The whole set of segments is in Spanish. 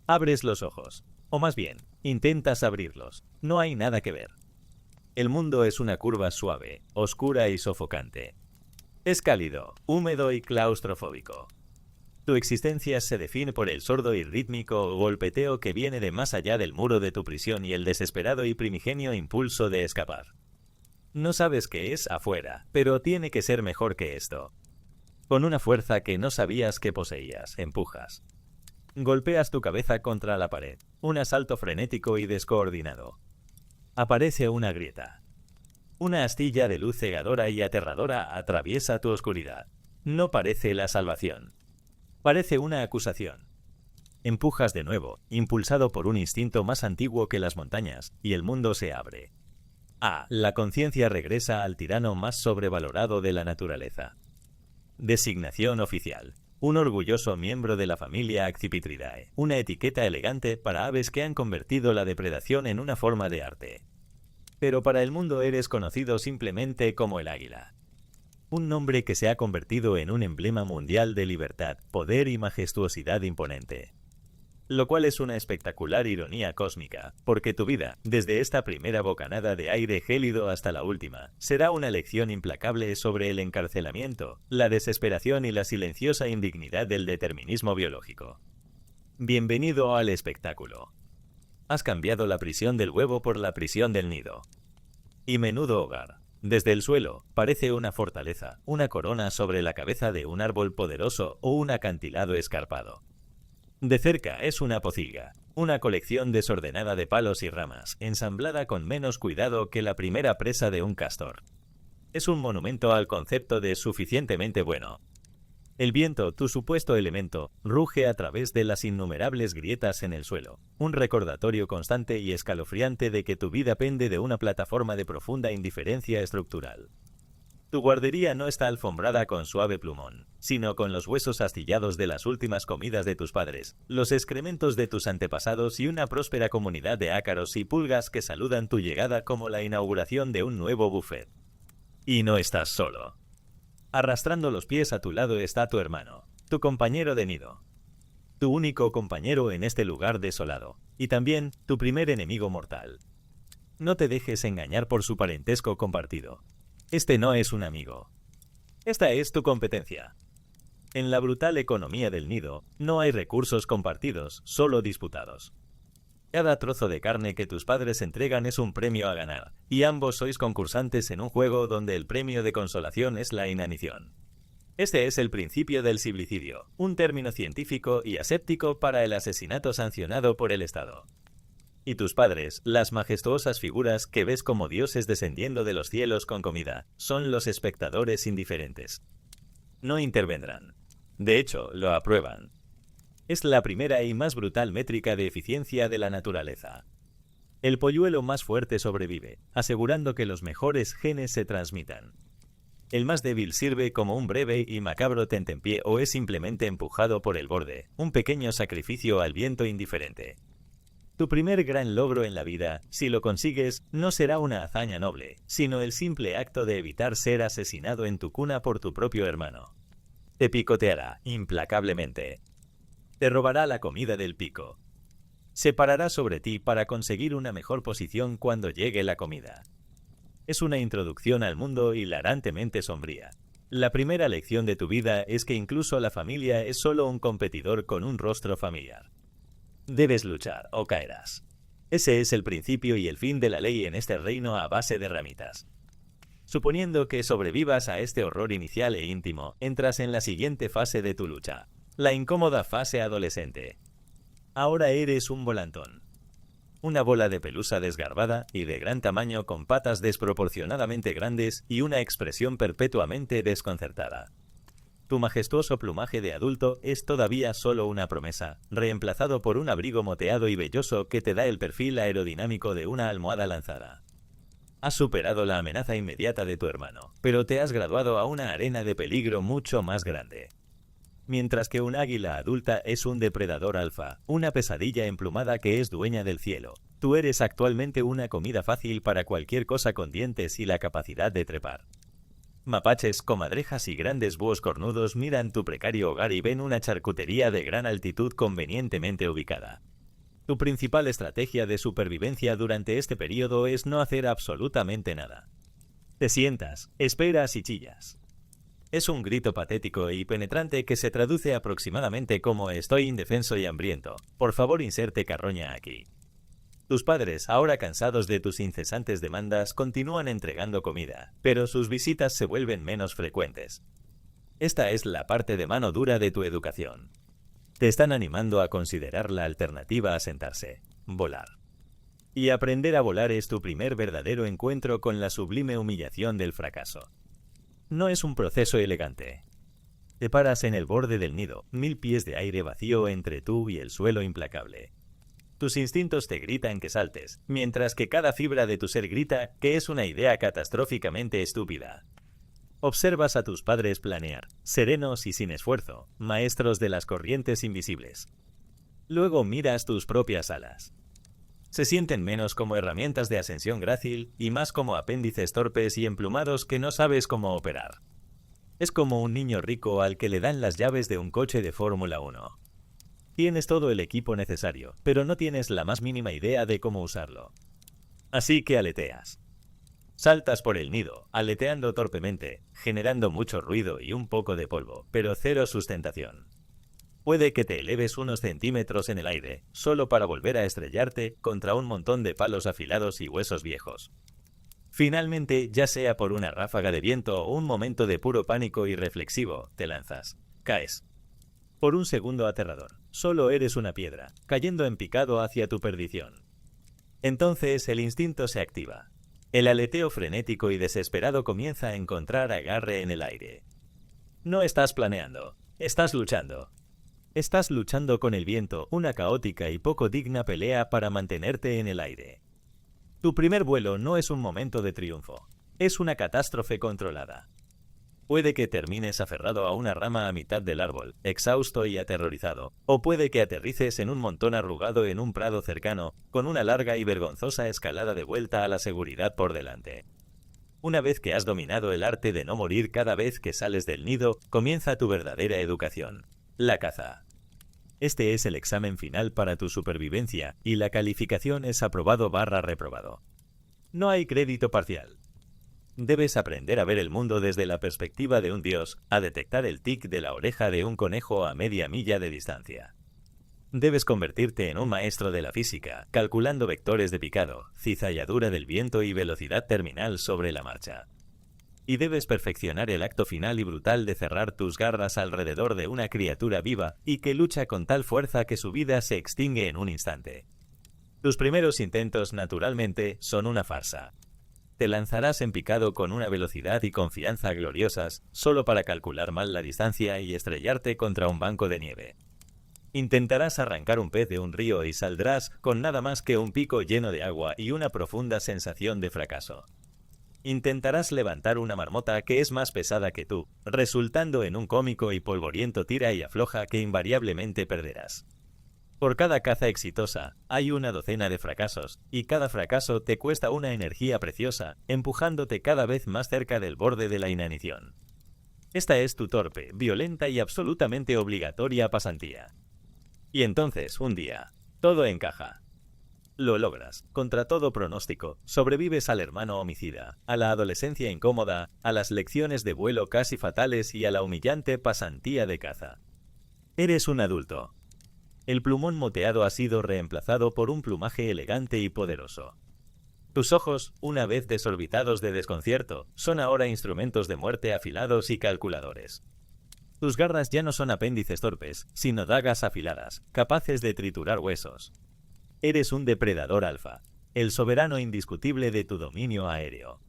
Abres los ojos. O más bien, intentas abrirlos. No hay nada que ver. El mundo es una curva suave, oscura y sofocante. Es cálido, húmedo y claustrofóbico. Tu existencia se define por el sordo y rítmico golpeteo que viene de más allá del muro de tu prisión y el desesperado y primigenio impulso de escapar. No sabes qué es afuera, pero tiene que ser mejor que esto. Con una fuerza que no sabías que poseías, empujas. Golpeas tu cabeza contra la pared, un asalto frenético y descoordinado. Aparece una grieta. Una astilla de luz cegadora y aterradora atraviesa tu oscuridad. No parece la salvación. Parece una acusación. Empujas de nuevo, impulsado por un instinto más antiguo que las montañas, y el mundo se abre. La conciencia regresa al tirano más sobrevalorado de la naturaleza. Designación oficial. Un orgulloso miembro de la familia Accipitridae, una etiqueta elegante para aves que han convertido la depredación en una forma de arte. Pero para el mundo eres conocido simplemente como el águila. Un nombre que se ha convertido en un emblema mundial de libertad, poder y majestuosidad imponente. Lo cual es una espectacular ironía cósmica, porque tu vida, desde esta primera bocanada de aire gélido hasta la última, será una lección implacable sobre el encarcelamiento, la desesperación y la silenciosa indignidad del determinismo biológico. Bienvenido al espectáculo. Has cambiado la prisión del huevo por la prisión del nido. Y menudo hogar. Desde el suelo, parece una fortaleza, una corona sobre la cabeza de un árbol poderoso o un acantilado escarpado. De cerca es una pocilga, una colección desordenada de palos y ramas, ensamblada con menos cuidado que la primera presa de un castor. Es un monumento al concepto de suficientemente bueno. El viento, tu supuesto elemento, ruge a través de las innumerables grietas en el suelo, un recordatorio constante y escalofriante de que tu vida pende de una plataforma de profunda indiferencia estructural. Tu guardería no está alfombrada con suave plumón, sino con los huesos astillados de las últimas comidas de tus padres, los excrementos de tus antepasados y una próspera comunidad de ácaros y pulgas que saludan tu llegada como la inauguración de un nuevo buffet. Y no estás solo. Arrastrando los pies a tu lado está tu hermano, tu compañero de nido. Tu único compañero en este lugar desolado, y también tu primer enemigo mortal. No te dejes engañar por su parentesco compartido. Este no es un amigo. Esta es tu competencia. En la brutal economía del nido, no hay recursos compartidos, solo disputados. Cada trozo de carne que tus padres entregan es un premio a ganar, y ambos sois concursantes en un juego donde el premio de consolación es la inanición. Este es el principio del ciblicidio, un término científico y aséptico para el asesinato sancionado por el Estado. Y tus padres, las majestuosas figuras que ves como dioses descendiendo de los cielos con comida, son los espectadores indiferentes. No intervendrán. De hecho, lo aprueban. Es la primera y más brutal métrica de eficiencia de la naturaleza. El polluelo más fuerte sobrevive, asegurando que los mejores genes se transmitan. El más débil sirve como un breve y macabro tentempié o es simplemente empujado por el borde, un pequeño sacrificio al viento indiferente. Tu primer gran logro en la vida, si lo consigues, no será una hazaña noble, sino el simple acto de evitar ser asesinado en tu cuna por tu propio hermano. Te picoteará, implacablemente. Te robará la comida del pico. Se parará sobre ti para conseguir una mejor posición cuando llegue la comida. Es una introducción al mundo hilarantemente sombría. La primera lección de tu vida es que incluso la familia es solo un competidor con un rostro familiar. Debes luchar o caerás. Ese es el principio y el fin de la ley en este reino a base de ramitas. Suponiendo que sobrevivas a este horror inicial e íntimo, entras en la siguiente fase de tu lucha, la incómoda fase adolescente. Ahora eres un volantón. Una bola de pelusa desgarbada y de gran tamaño con patas desproporcionadamente grandes y una expresión perpetuamente desconcertada. Tu majestuoso plumaje de adulto es todavía solo una promesa, reemplazado por un abrigo moteado y velloso que te da el perfil aerodinámico de una almohada lanzada. Has superado la amenaza inmediata de tu hermano, pero te has graduado a una arena de peligro mucho más grande. Mientras que un águila adulta es un depredador alfa, una pesadilla emplumada que es dueña del cielo, tú eres actualmente una comida fácil para cualquier cosa con dientes y la capacidad de trepar. Mapaches, comadrejas y grandes búhos cornudos miran tu precario hogar y ven una charcutería de gran altitud convenientemente ubicada. Tu principal estrategia de supervivencia durante este periodo es no hacer absolutamente nada. Te sientas, esperas y chillas. Es un grito patético y penetrante que se traduce aproximadamente como «estoy indefenso y hambriento. Por favor, inserte carroña aquí». Tus padres, ahora cansados de tus incesantes demandas, continúan entregando comida, pero sus visitas se vuelven menos frecuentes. Esta es la parte de mano dura de tu educación. Te están animando a considerar la alternativa a sentarse, volar. Y aprender a volar es tu primer verdadero encuentro con la sublime humillación del fracaso. No es un proceso elegante. Te paras en el borde del nido, 1000 pies de aire vacío entre tú y el suelo implacable. Tus instintos te gritan que saltes, mientras que cada fibra de tu ser grita que es una idea catastróficamente estúpida. Observas a tus padres planear, serenos y sin esfuerzo, maestros de las corrientes invisibles. Luego miras tus propias alas. Se sienten menos como herramientas de ascensión grácil y más como apéndices torpes y emplumados que no sabes cómo operar. Es como un niño rico al que le dan las llaves de un coche de Fórmula 1. Tienes todo el equipo necesario, pero no tienes la más mínima idea de cómo usarlo. Así que aleteas. Saltas por el nido, aleteando torpemente, generando mucho ruido y un poco de polvo, pero cero sustentación. Puede que te eleves unos centímetros en el aire, solo para volver a estrellarte contra un montón de palos afilados y huesos viejos. Finalmente, ya sea por una ráfaga de viento o un momento de puro pánico irreflexivo, te lanzas. Caes. Por un segundo aterrador, solo eres una piedra, cayendo en picado hacia tu perdición. Entonces el instinto se activa. El aleteo frenético y desesperado comienza a encontrar agarre en el aire. No estás planeando, estás luchando. Estás luchando con el viento, una caótica y poco digna pelea para mantenerte en el aire. Tu primer vuelo no es un momento de triunfo, es una catástrofe controlada. Puede que termines aferrado a una rama a mitad del árbol, exhausto y aterrorizado, o puede que aterrices en un montón arrugado en un prado cercano, con una larga y vergonzosa escalada de vuelta a la seguridad por delante. Una vez que has dominado el arte de no morir cada vez que sales del nido, comienza tu verdadera educación, la caza. Este es el examen final para tu supervivencia, y la calificación es aprobado/reprobado. No hay crédito parcial. Debes aprender a ver el mundo desde la perspectiva de un dios, a detectar el tic de la oreja de un conejo a media milla de distancia. Debes convertirte en un maestro de la física, calculando vectores de picado, cizalladura del viento y velocidad terminal sobre la marcha. Y debes perfeccionar el acto final y brutal de cerrar tus garras alrededor de una criatura viva y que lucha con tal fuerza que su vida se extingue en un instante. Tus primeros intentos, naturalmente, son una farsa. Te lanzarás en picado con una velocidad y confianza gloriosas, solo para calcular mal la distancia y estrellarte contra un banco de nieve. Intentarás arrancar un pez de un río y saldrás con nada más que un pico lleno de agua y una profunda sensación de fracaso. Intentarás levantar una marmota que es más pesada que tú, resultando en un cómico y polvoriento tira y afloja que invariablemente perderás. Por cada caza exitosa, hay una docena de fracasos, y cada fracaso te cuesta una energía preciosa, empujándote cada vez más cerca del borde de la inanición. Esta es tu torpe, violenta y absolutamente obligatoria pasantía. Y entonces, un día, todo encaja. Lo logras, contra todo pronóstico, sobrevives al hermano homicida, a la adolescencia incómoda, a las lecciones de vuelo casi fatales y a la humillante pasantía de caza. Eres un adulto. El plumón moteado ha sido reemplazado por un plumaje elegante y poderoso. Tus ojos, una vez desorbitados de desconcierto, son ahora instrumentos de muerte afilados y calculadores. Tus garras ya no son apéndices torpes, sino dagas afiladas, capaces de triturar huesos. Eres un depredador alfa, el soberano indiscutible de tu dominio aéreo.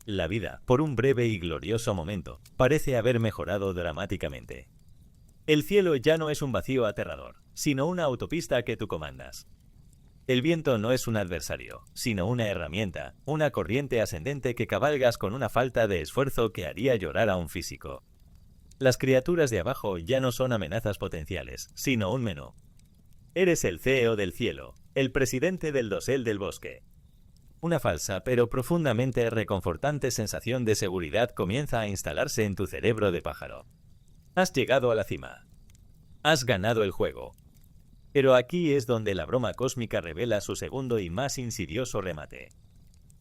La vida, por un breve y glorioso momento, parece haber mejorado dramáticamente. El cielo ya no es un vacío aterrador, sino una autopista que tú comandas. El viento no es un adversario, sino una herramienta, una corriente ascendente que cabalgas con una falta de esfuerzo que haría llorar a un físico. Las criaturas de abajo ya no son amenazas potenciales, sino un menú. Eres el CEO del cielo, el presidente del dosel del bosque. Una falsa pero profundamente reconfortante sensación de seguridad comienza a instalarse en tu cerebro de pájaro. Has llegado a la cima. Has ganado el juego. Pero aquí es donde la broma cósmica revela su segundo y más insidioso remate.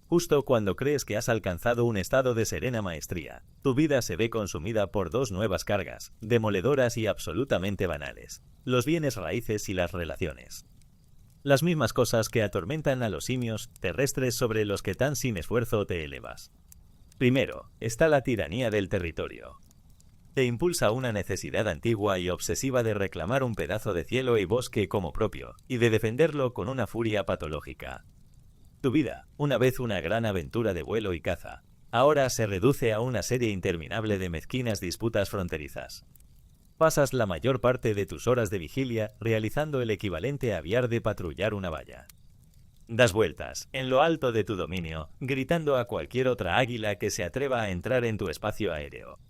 Justo cuando crees que has alcanzado un estado de serena maestría, tu vida se ve consumida por dos nuevas cargas, demoledoras y absolutamente banales: los bienes raíces y las relaciones. Las mismas cosas que atormentan a los simios terrestres sobre los que tan sin esfuerzo te elevas. Primero, está la tiranía del territorio. Te impulsa una necesidad antigua y obsesiva de reclamar un pedazo de cielo y bosque como propio, y de defenderlo con una furia patológica. Tu vida, una vez una gran aventura de vuelo y caza, ahora se reduce a una serie interminable de mezquinas disputas fronterizas. Pasas la mayor parte de tus horas de vigilia realizando el equivalente a aviar de patrullar una valla. Das vueltas, en lo alto de tu dominio, gritando a cualquier otra águila que se atreva a entrar en tu espacio aéreo.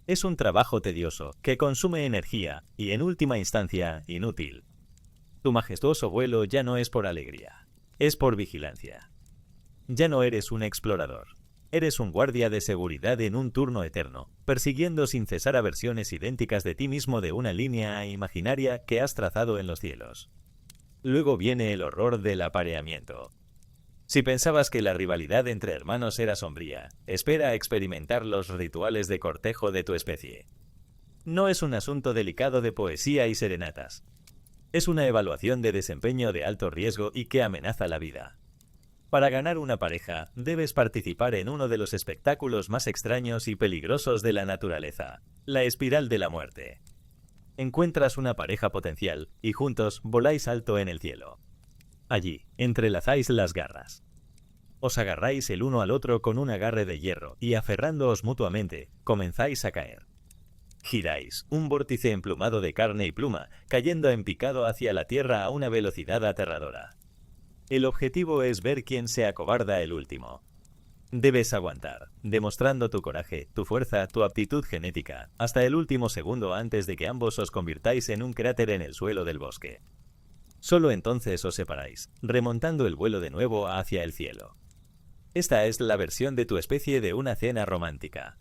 Es un trabajo tedioso, que consume energía y, en última instancia, inútil. Tu majestuoso vuelo ya no es por alegría, es por vigilancia. Ya no eres un explorador. Eres un guardia de seguridad en un turno eterno, persiguiendo sin cesar a versiones idénticas de ti mismo de una línea imaginaria que has trazado en los cielos. Luego viene el horror del apareamiento. Si pensabas que la rivalidad entre hermanos era sombría, espera a experimentar los rituales de cortejo de tu especie. No es un asunto delicado de poesía y serenatas. Es una evaluación de desempeño de alto riesgo y que amenaza la vida. Para ganar una pareja, debes participar en uno de los espectáculos más extraños y peligrosos de la naturaleza: la espiral de la muerte. Encuentras una pareja potencial y juntos voláis alto en el cielo. Allí, entrelazáis las garras. Os agarráis el uno al otro con un agarre de hierro y, aferrándoos mutuamente, comenzáis a caer. Giráis, un vórtice emplumado de carne y pluma, cayendo en picado hacia la tierra a una velocidad aterradora. El objetivo es ver quién se acobarda el último. Debes aguantar, demostrando tu coraje, tu fuerza, tu aptitud genética, hasta el último segundo antes de que ambos os convirtáis en un cráter en el suelo del bosque. Solo entonces os separáis, remontando el vuelo de nuevo hacia el cielo. Esta es la versión de tu especie de una cena romántica.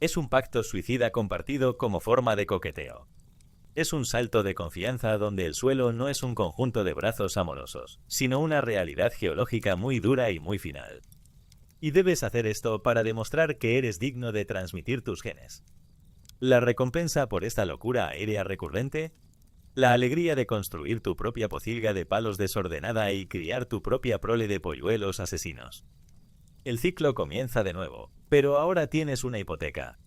Es un pacto suicida compartido como forma de coqueteo. Es un salto de confianza donde el suelo no es un conjunto de brazos amorosos, sino una realidad geológica muy dura y muy final. Y debes hacer esto para demostrar que eres digno de transmitir tus genes. La recompensa por esta locura aérea recurrente: la alegría de construir tu propia pocilga de palos desordenada y criar tu propia prole de polluelos asesinos. El ciclo comienza de nuevo, pero ahora tienes una hipoteca.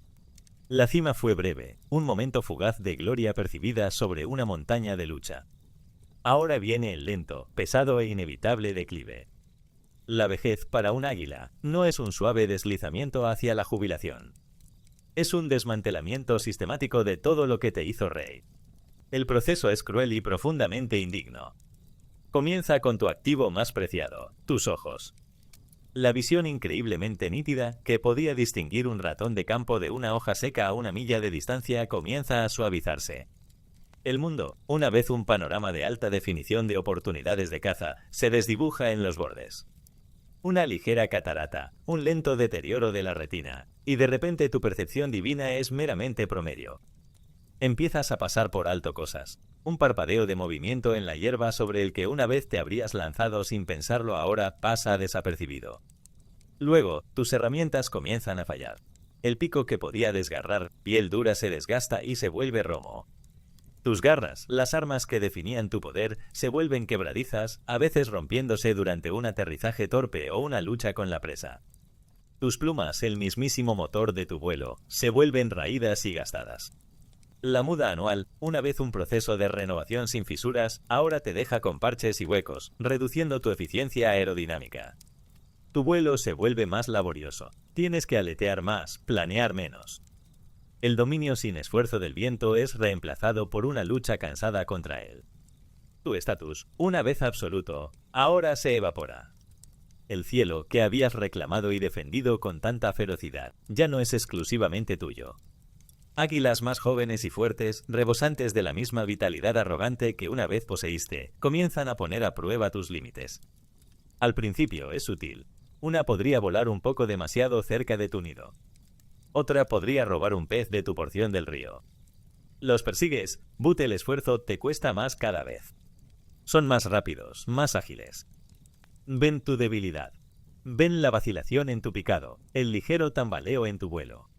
La cima fue breve, un momento fugaz de gloria percibida sobre una montaña de lucha. Ahora viene el lento, pesado e inevitable declive. La vejez para un águila no es un suave deslizamiento hacia la jubilación. Es un desmantelamiento sistemático de todo lo que te hizo rey. El proceso es cruel y profundamente indigno. Comienza con tu activo más preciado, tus ojos. La visión increíblemente nítida, que podía distinguir un ratón de campo de una hoja seca a una milla de distancia, comienza a suavizarse. El mundo, una vez un panorama de alta definición de oportunidades de caza, se desdibuja en los bordes. Una ligera catarata, un lento deterioro de la retina, y de repente tu percepción divina es meramente promedio. Empiezas a pasar por alto cosas. Un parpadeo de movimiento en la hierba sobre el que una vez te habrías lanzado sin pensarlo ahora pasa desapercibido. Luego, tus herramientas comienzan a fallar. El pico que podía desgarrar piel dura se desgasta y se vuelve romo. Tus garras, las armas que definían tu poder, se vuelven quebradizas, a veces rompiéndose durante un aterrizaje torpe o una lucha con la presa. Tus plumas, el mismísimo motor de tu vuelo, se vuelven raídas y gastadas. La muda anual, una vez un proceso de renovación sin fisuras, ahora te deja con parches y huecos, reduciendo tu eficiencia aerodinámica. Tu vuelo se vuelve más laborioso. Tienes que aletear más, planear menos. El dominio sin esfuerzo del viento es reemplazado por una lucha cansada contra él. Tu estatus, una vez absoluto, ahora se evapora. El cielo que habías reclamado y defendido con tanta ferocidad ya no es exclusivamente tuyo. Águilas más jóvenes y fuertes, rebosantes de la misma vitalidad arrogante que una vez poseíste, comienzan a poner a prueba tus límites. Al principio es sutil. Una podría volar un poco demasiado cerca de tu nido. Otra podría robar un pez de tu porción del río. Los persigues, but el esfuerzo te cuesta más cada vez. Son más rápidos, más ágiles. Ven tu debilidad. Ven la vacilación en tu picado, el ligero tambaleo en tu vuelo.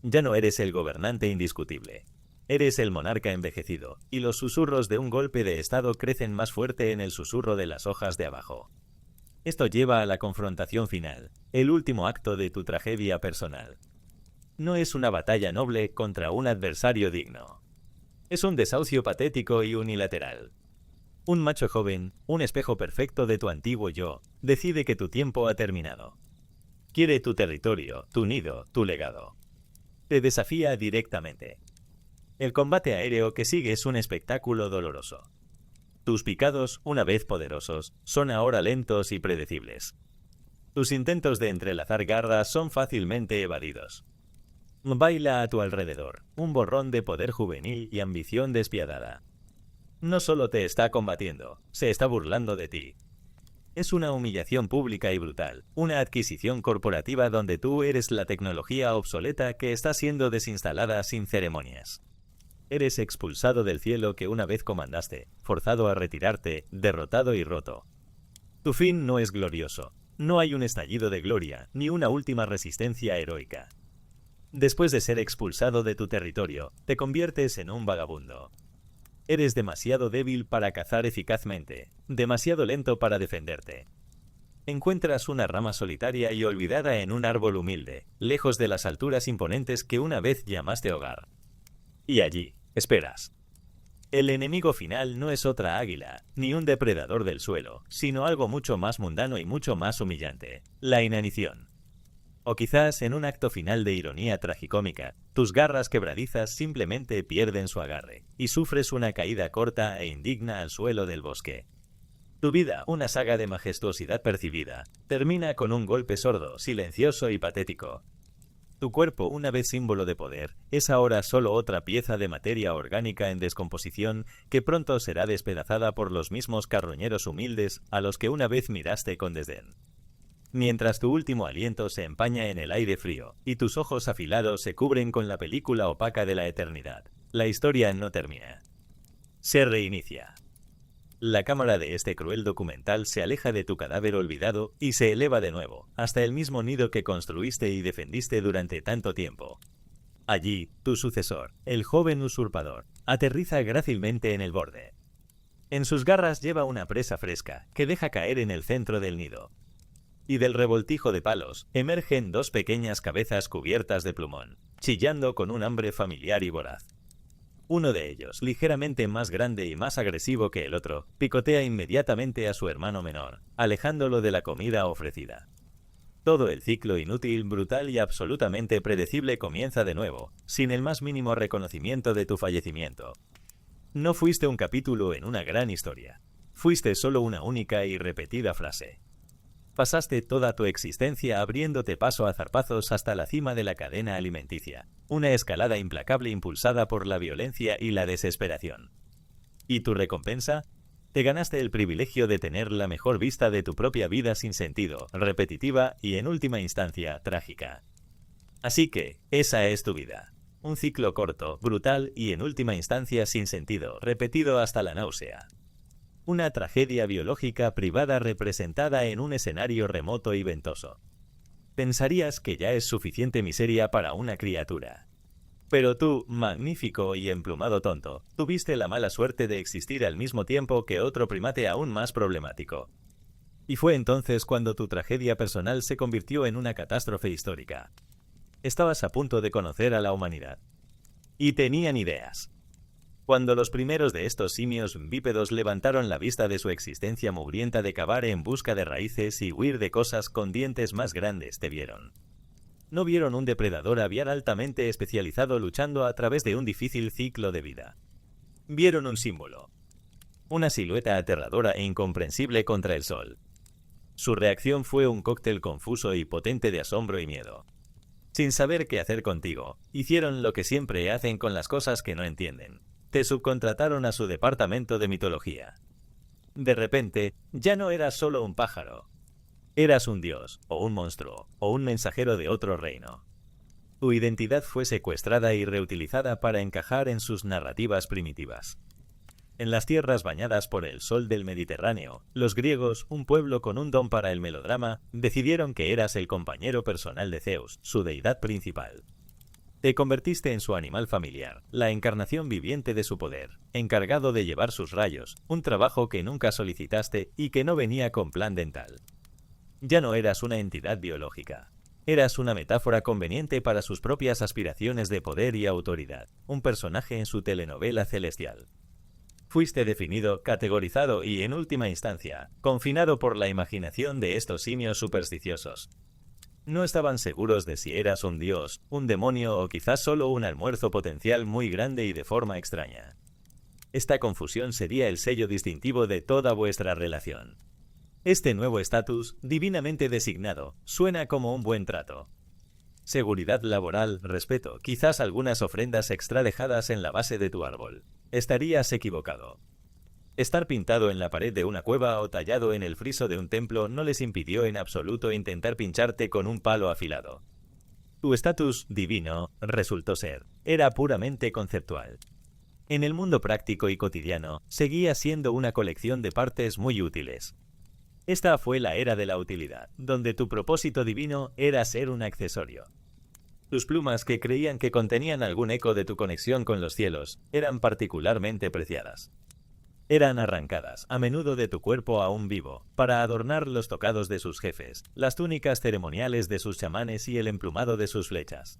Ya no eres el gobernante indiscutible. Eres el monarca envejecido, y los susurros de un golpe de estado crecen más fuerte en el susurro de las hojas de abajo. Esto lleva a la confrontación final, el último acto de tu tragedia personal. No es una batalla noble contra un adversario digno. Es un desahucio patético y unilateral. Un macho joven, un espejo perfecto de tu antiguo yo, decide que tu tiempo ha terminado. Quiere tu territorio, tu nido, tu legado. Te desafía directamente. El combate aéreo que sigue es un espectáculo doloroso. Tus picados, una vez poderosos, son ahora lentos y predecibles. Tus intentos de entrelazar garras son fácilmente evadidos. Baila a tu alrededor, un borrón de poder juvenil y ambición despiadada. No solo te está combatiendo, se está burlando de ti. Es una humillación pública y brutal, una adquisición corporativa donde tú eres la tecnología obsoleta que está siendo desinstalada sin ceremonias. Eres expulsado del cielo que una vez comandaste, forzado a retirarte, derrotado y roto. Tu fin no es glorioso, no hay un estallido de gloria, ni una última resistencia heroica. Después de ser expulsado de tu territorio, te conviertes en un vagabundo. Eres demasiado débil para cazar eficazmente, demasiado lento para defenderte. Encuentras una rama solitaria y olvidada en un árbol humilde, lejos de las alturas imponentes que una vez llamaste hogar. Y allí, esperas. El enemigo final no es otra águila, ni un depredador del suelo, sino algo mucho más mundano y mucho más humillante, la inanición. O quizás, en un acto final de ironía tragicómica, tus garras quebradizas simplemente pierden su agarre, y sufres una caída corta e indigna al suelo del bosque. Tu vida, una saga de majestuosidad percibida, termina con un golpe sordo, silencioso y patético. Tu cuerpo, una vez símbolo de poder, es ahora solo otra pieza de materia orgánica en descomposición que pronto será despedazada por los mismos carroñeros humildes a los que una vez miraste con desdén. Mientras tu último aliento se empaña en el aire frío y tus ojos afilados se cubren con la película opaca de la eternidad, la historia no termina. Se reinicia. La cámara de este cruel documental se aleja de tu cadáver olvidado y se eleva de nuevo, hasta el mismo nido que construiste y defendiste durante tanto tiempo. Allí, tu sucesor, el joven usurpador, aterriza grácilmente en el borde. En sus garras lleva una presa fresca que deja caer en el centro del nido. Y del revoltijo de palos emergen dos pequeñas cabezas cubiertas de plumón, chillando con un hambre familiar y voraz. Uno de ellos, ligeramente más grande y más agresivo que el otro, picotea inmediatamente a su hermano menor, alejándolo de la comida ofrecida. Todo el ciclo inútil, brutal y absolutamente predecible comienza de nuevo, sin el más mínimo reconocimiento de tu fallecimiento. No fuiste un capítulo en una gran historia. Fuiste solo una única y repetida frase. Pasaste toda tu existencia abriéndote paso a zarpazos hasta la cima de la cadena alimenticia, una escalada implacable impulsada por la violencia y la desesperación. ¿Y tu recompensa? Te ganaste el privilegio de tener la mejor vista de tu propia vida sin sentido, repetitiva y en última instancia trágica. Así que, esa es tu vida. Un ciclo corto, brutal y en última instancia sin sentido, repetido hasta la náusea. Una tragedia biológica privada representada en un escenario remoto y ventoso. Pensarías que ya es suficiente miseria para una criatura. Pero tú, magnífico y emplumado tonto, tuviste la mala suerte de existir al mismo tiempo que otro primate aún más problemático. Y fue entonces cuando tu tragedia personal se convirtió en una catástrofe histórica. Estabas a punto de conocer a la humanidad. Y tenían ideas. Cuando los primeros de estos simios bípedos levantaron la vista de su existencia mugrienta de cavar en busca de raíces y huir de cosas con dientes más grandes, te vieron. No vieron un depredador aviar altamente especializado luchando a través de un difícil ciclo de vida. Vieron un símbolo. Una silueta aterradora e incomprensible contra el sol. Su reacción fue un cóctel confuso y potente de asombro y miedo. Sin saber qué hacer contigo, hicieron lo que siempre hacen con las cosas que no entienden. Te subcontrataron a su departamento de mitología. De repente, ya no eras solo un pájaro. Eras un dios, o un monstruo, o un mensajero de otro reino. Tu identidad fue secuestrada y reutilizada para encajar en sus narrativas primitivas. En las tierras bañadas por el sol del Mediterráneo, los griegos, un pueblo con un don para el melodrama, decidieron que eras el compañero personal de Zeus, su deidad principal. Te convertiste en su animal familiar, la encarnación viviente de su poder, encargado de llevar sus rayos, un trabajo que nunca solicitaste y que no venía con plan dental. Ya no eras una entidad biológica. Eras una metáfora conveniente para sus propias aspiraciones de poder y autoridad, un personaje en su telenovela celestial. Fuiste definido, categorizado y, en última instancia, confinado por la imaginación de estos simios supersticiosos. No estaban seguros de si eras un dios, un demonio o quizás solo un almuerzo potencial muy grande y de forma extraña. Esta confusión sería el sello distintivo de toda vuestra relación. Este nuevo estatus, divinamente designado, suena como un buen trato. Seguridad laboral, respeto, quizás algunas ofrendas extra dejadas en la base de tu árbol. Estarías equivocado. Estar pintado en la pared de una cueva o tallado en el friso de un templo no les impidió en absoluto intentar pincharte con un palo afilado. Tu estatus divino, resultó ser, era puramente conceptual. En el mundo práctico y cotidiano, seguía siendo una colección de partes muy útiles. Esta fue la era de la utilidad, donde tu propósito divino era ser un accesorio. Tus plumas, que creían que contenían algún eco de tu conexión con los cielos, eran particularmente preciadas. Eran arrancadas, a menudo de tu cuerpo aún vivo, para adornar los tocados de sus jefes, las túnicas ceremoniales de sus chamanes y el emplumado de sus flechas.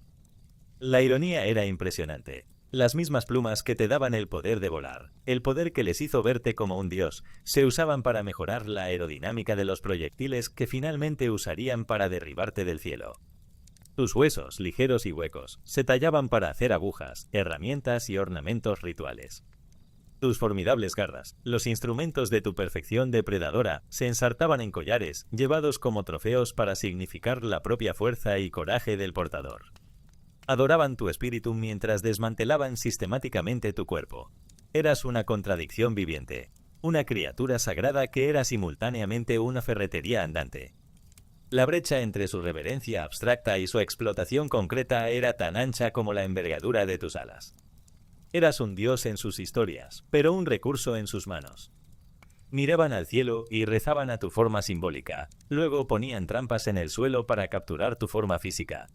La ironía era impresionante. Las mismas plumas que te daban el poder de volar, el poder que les hizo verte como un dios, se usaban para mejorar la aerodinámica de los proyectiles que finalmente usarían para derribarte del cielo. Tus huesos, ligeros y huecos, se tallaban para hacer agujas, herramientas y ornamentos rituales. Tus formidables garras, los instrumentos de tu perfección depredadora, se ensartaban en collares, llevados como trofeos para significar la propia fuerza y coraje del portador. Adoraban tu espíritu mientras desmantelaban sistemáticamente tu cuerpo. Eras una contradicción viviente, una criatura sagrada que era simultáneamente una ferretería andante. La brecha entre su reverencia abstracta y su explotación concreta era tan ancha como la envergadura de tus alas. Eras un dios en sus historias, pero un recurso en sus manos. Miraban al cielo y rezaban a tu forma simbólica, luego ponían trampas en el suelo para capturar tu forma física.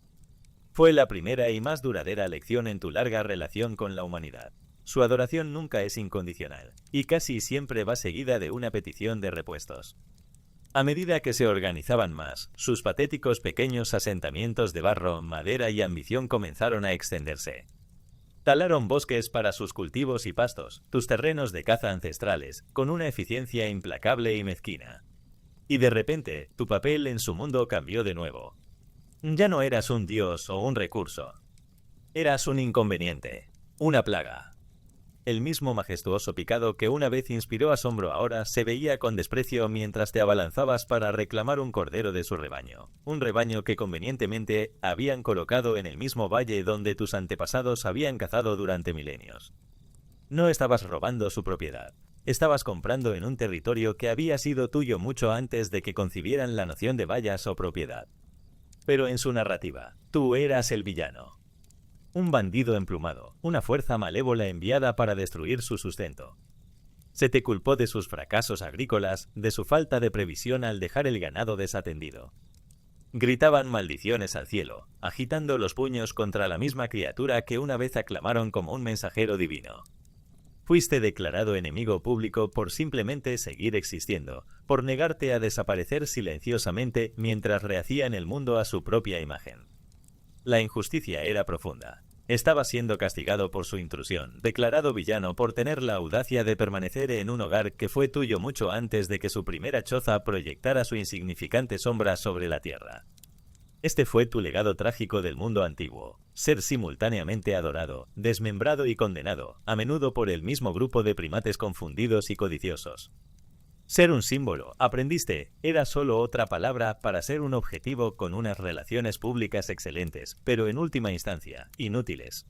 Fue la primera y más duradera lección en tu larga relación con la humanidad. Su adoración nunca es incondicional, y casi siempre va seguida de una petición de repuestos. A medida que se organizaban más, sus patéticos pequeños asentamientos de barro, madera y ambición comenzaron a extenderse. Talaron bosques para sus cultivos y pastos, tus terrenos de caza ancestrales, con una eficiencia implacable y mezquina. Y de repente, tu papel en su mundo cambió de nuevo. Ya no eras un dios o un recurso. Eras un inconveniente, una plaga. El mismo majestuoso picado que una vez inspiró asombro ahora se veía con desprecio mientras te abalanzabas para reclamar un cordero de su rebaño. Un rebaño que convenientemente habían colocado en el mismo valle donde tus antepasados habían cazado durante milenios. No estabas robando su propiedad. Estabas comprando en un territorio que había sido tuyo mucho antes de que concibieran la noción de vallas o propiedad. Pero en su narrativa, tú eras el villano. Un bandido emplumado, una fuerza malévola enviada para destruir su sustento. Se te culpó de sus fracasos agrícolas, de su falta de previsión al dejar el ganado desatendido. Gritaban maldiciones al cielo, agitando los puños contra la misma criatura que una vez aclamaron como un mensajero divino. Fuiste declarado enemigo público por simplemente seguir existiendo, por negarte a desaparecer silenciosamente mientras rehacían el mundo a su propia imagen. La injusticia era profunda. Estaba siendo castigado por su intrusión, declarado villano por tener la audacia de permanecer en un hogar que fue tuyo mucho antes de que su primera choza proyectara su insignificante sombra sobre la tierra. Este fue tu legado trágico del mundo antiguo, ser simultáneamente adorado, desmembrado y condenado, a menudo por el mismo grupo de primates confundidos y codiciosos. Ser un símbolo, aprendiste, era solo otra palabra para ser un objetivo con unas relaciones públicas excelentes, pero en última instancia, inútiles.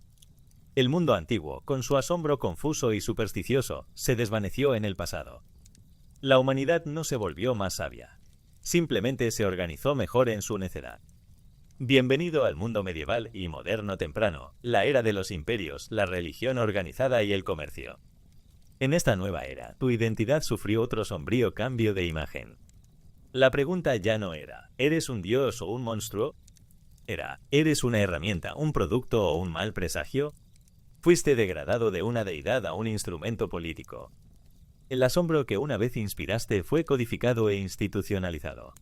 El mundo antiguo, con su asombro confuso y supersticioso, se desvaneció en el pasado. La humanidad no se volvió más sabia. Simplemente se organizó mejor en su necedad. Bienvenido al mundo medieval y moderno temprano, la era de los imperios, la religión organizada y el comercio. En esta nueva era, tu identidad sufrió otro sombrío cambio de imagen. La pregunta ya no era, ¿eres un dios o un monstruo? Era, ¿eres una herramienta, un producto o un mal presagio? Fuiste degradado de una deidad a un instrumento político. El asombro que una vez inspiraste fue codificado e institucionalizado.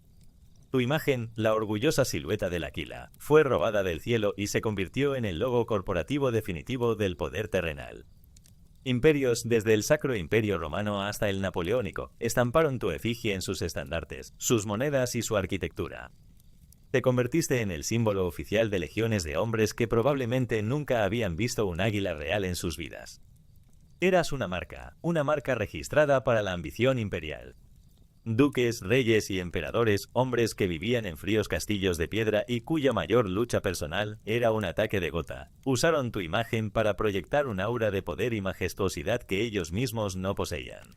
Tu imagen, la orgullosa silueta del águila, fue robada del cielo y se convirtió en el logo corporativo definitivo del poder terrenal. Imperios, desde el Sacro Imperio Romano hasta el Napoleónico, estamparon tu efigie en sus estandartes, sus monedas y su arquitectura. Te convertiste en el símbolo oficial de legiones de hombres que probablemente nunca habían visto un águila real en sus vidas. Eras una marca registrada para la ambición imperial. Duques, reyes y emperadores, hombres que vivían en fríos castillos de piedra y cuya mayor lucha personal era un ataque de gota, usaron tu imagen para proyectar un aura de poder y majestuosidad que ellos mismos no poseían.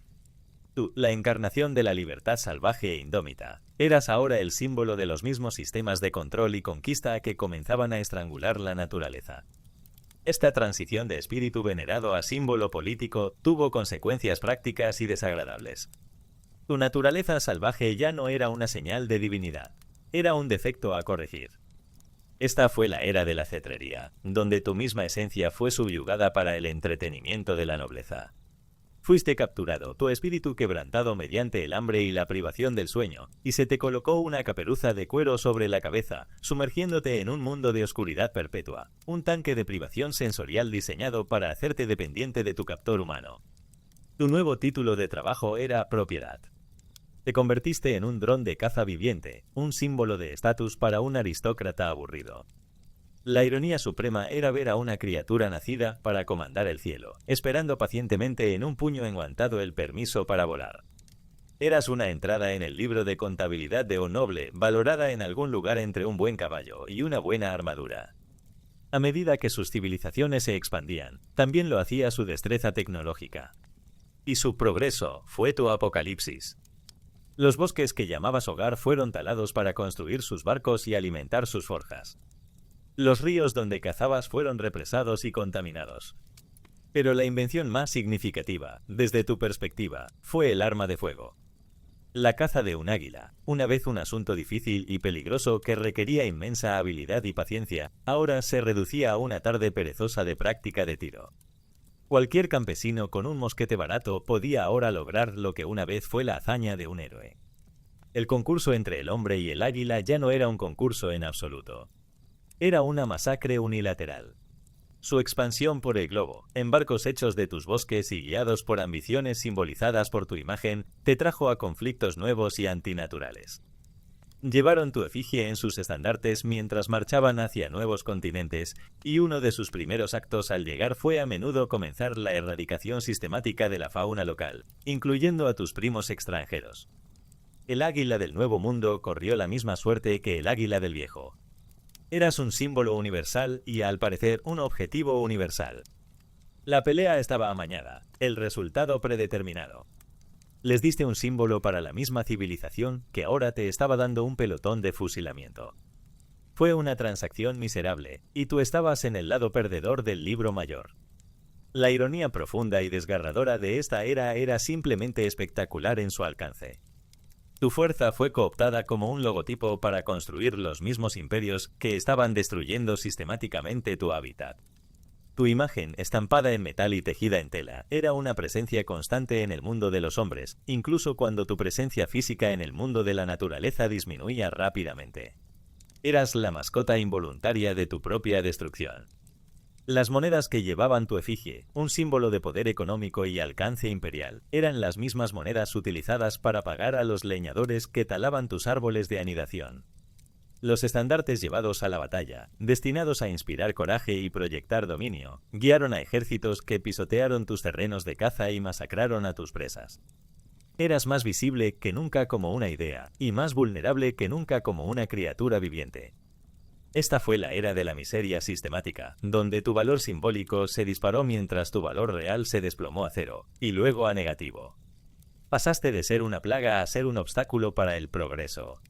Tú, la encarnación de la libertad salvaje e indómita, eras ahora el símbolo de los mismos sistemas de control y conquista que comenzaban a estrangular la naturaleza. Esta transición de espíritu venerado a símbolo político tuvo consecuencias prácticas y desagradables. Tu naturaleza salvaje ya no era una señal de divinidad, era un defecto a corregir. Esta fue la era de la cetrería, donde tu misma esencia fue subyugada para el entretenimiento de la nobleza. Fuiste capturado, tu espíritu quebrantado mediante el hambre y la privación del sueño, y se te colocó una caperuza de cuero sobre la cabeza, sumergiéndote en un mundo de oscuridad perpetua, un tanque de privación sensorial diseñado para hacerte dependiente de tu captor humano. Tu nuevo título de trabajo era propiedad. Te convertiste en un dron de caza viviente, un símbolo de estatus para un aristócrata aburrido. La ironía suprema era ver a una criatura nacida para comandar el cielo, esperando pacientemente en un puño enguantado el permiso para volar. Eras una entrada en el libro de contabilidad de un noble, valorada en algún lugar entre un buen caballo y una buena armadura. A medida que sus civilizaciones se expandían, también lo hacía su destreza tecnológica. Y su progreso fue tu apocalipsis. Los bosques que llamabas hogar fueron talados para construir sus barcos y alimentar sus forjas. Los ríos donde cazabas fueron represados y contaminados. Pero la invención más significativa, desde tu perspectiva, fue el arma de fuego. La caza de un águila, una vez un asunto difícil y peligroso que requería inmensa habilidad y paciencia, ahora se reducía a una tarde perezosa de práctica de tiro. Cualquier campesino con un mosquete barato podía ahora lograr lo que una vez fue la hazaña de un héroe. El concurso entre el hombre y el águila ya no era un concurso en absoluto. Era una masacre unilateral. Su expansión por el globo, en barcos hechos de tus bosques y guiados por ambiciones simbolizadas por tu imagen, te trajo a conflictos nuevos y antinaturales. Llevaron tu efigie en sus estandartes mientras marchaban hacia nuevos continentes, y uno de sus primeros actos al llegar fue a menudo comenzar la erradicación sistemática de la fauna local, incluyendo a tus primos extranjeros. El águila del Nuevo Mundo corrió la misma suerte que el águila del Viejo. Eras un símbolo universal y, al parecer, un objetivo universal. La pelea estaba amañada, el resultado predeterminado. Les diste un símbolo para la misma civilización que ahora te estaba dando un pelotón de fusilamiento. Fue una transacción miserable, y tú estabas en el lado perdedor del libro mayor. La ironía profunda y desgarradora de esta era simplemente espectacular en su alcance. Tu fuerza fue cooptada como un logotipo para construir los mismos imperios que estaban destruyendo sistemáticamente tu hábitat. Tu imagen, estampada en metal y tejida en tela, era una presencia constante en el mundo de los hombres, incluso cuando tu presencia física en el mundo de la naturaleza disminuía rápidamente. Eras la mascota involuntaria de tu propia destrucción. Las monedas que llevaban tu efigie, un símbolo de poder económico y alcance imperial, eran las mismas monedas utilizadas para pagar a los leñadores que talaban tus árboles de anidación. Los estandartes llevados a la batalla, destinados a inspirar coraje y proyectar dominio, guiaron a ejércitos que pisotearon tus terrenos de caza y masacraron a tus presas. Eras más visible que nunca como una idea, y más vulnerable que nunca como una criatura viviente. Esta fue la era de la miseria sistemática, donde tu valor simbólico se disparó mientras tu valor real se desplomó a cero, y luego a negativo. Pasaste de ser una plaga a ser un obstáculo para el progreso.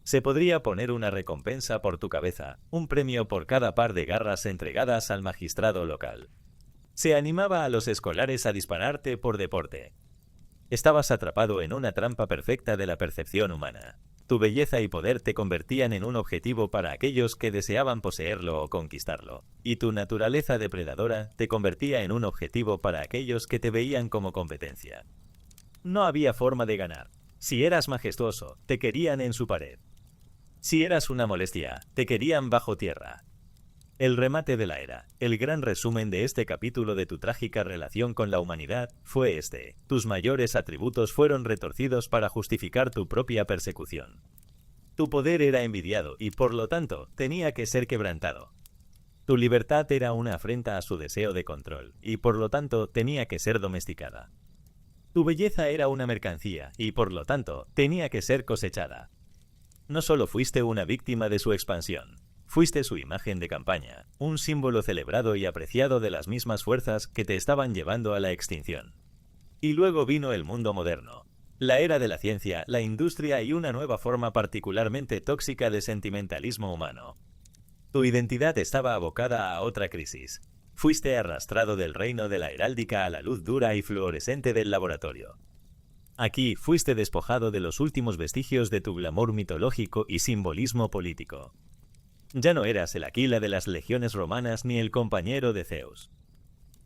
Se podría poner una recompensa por tu cabeza, un premio por cada par de garras entregadas al magistrado local. Se animaba a los escolares a dispararte por deporte. Estabas atrapado en una trampa perfecta de la percepción humana. Tu belleza y poder te convertían en un objetivo para aquellos que deseaban poseerlo o conquistarlo, y tu naturaleza depredadora te convertía en un objetivo para aquellos que te veían como competencia. No había forma de ganar. Si eras majestuoso, te querían en su pared. Si eras una molestia, te querían bajo tierra. El remate de la era, el gran resumen de este capítulo de tu trágica relación con la humanidad, fue este. Tus mayores atributos fueron retorcidos para justificar tu propia persecución. Tu poder era envidiado y, por lo tanto, tenía que ser quebrantado. Tu libertad era una afrenta a su deseo de control y, por lo tanto, tenía que ser domesticada. Tu belleza era una mercancía y, por lo tanto, tenía que ser cosechada. No solo fuiste una víctima de su expansión. Fuiste su imagen de campaña, un símbolo celebrado y apreciado de las mismas fuerzas que te estaban llevando a la extinción. Y luego vino el mundo moderno, la era de la ciencia, la industria y una nueva forma particularmente tóxica de sentimentalismo humano. Tu identidad estaba abocada a otra crisis. Fuiste arrastrado del reino de la heráldica a la luz dura y fluorescente del laboratorio. Aquí fuiste despojado de los últimos vestigios de tu glamour mitológico y simbolismo político. Ya no eras el Aquila de las legiones romanas ni el compañero de Zeus.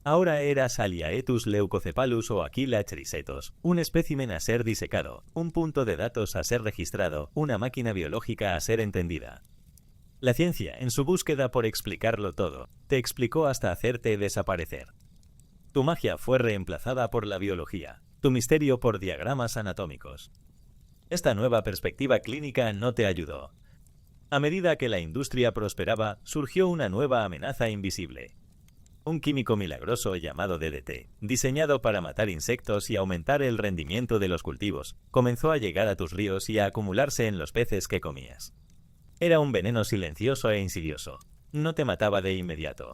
Ahora eras Aliaetus leucocephalus o Aquila chrysetos, un espécimen a ser disecado, un punto de datos a ser registrado, una máquina biológica a ser entendida. La ciencia, en su búsqueda por explicarlo todo, te explicó hasta hacerte desaparecer. Tu magia fue reemplazada por la biología, tu misterio por diagramas anatómicos. Esta nueva perspectiva clínica no te ayudó. A medida que la industria prosperaba, surgió una nueva amenaza invisible. Un químico milagroso llamado DDT, diseñado para matar insectos y aumentar el rendimiento de los cultivos, comenzó a llegar a tus ríos y a acumularse en los peces que comías. Era un veneno silencioso e insidioso. No te mataba de inmediato.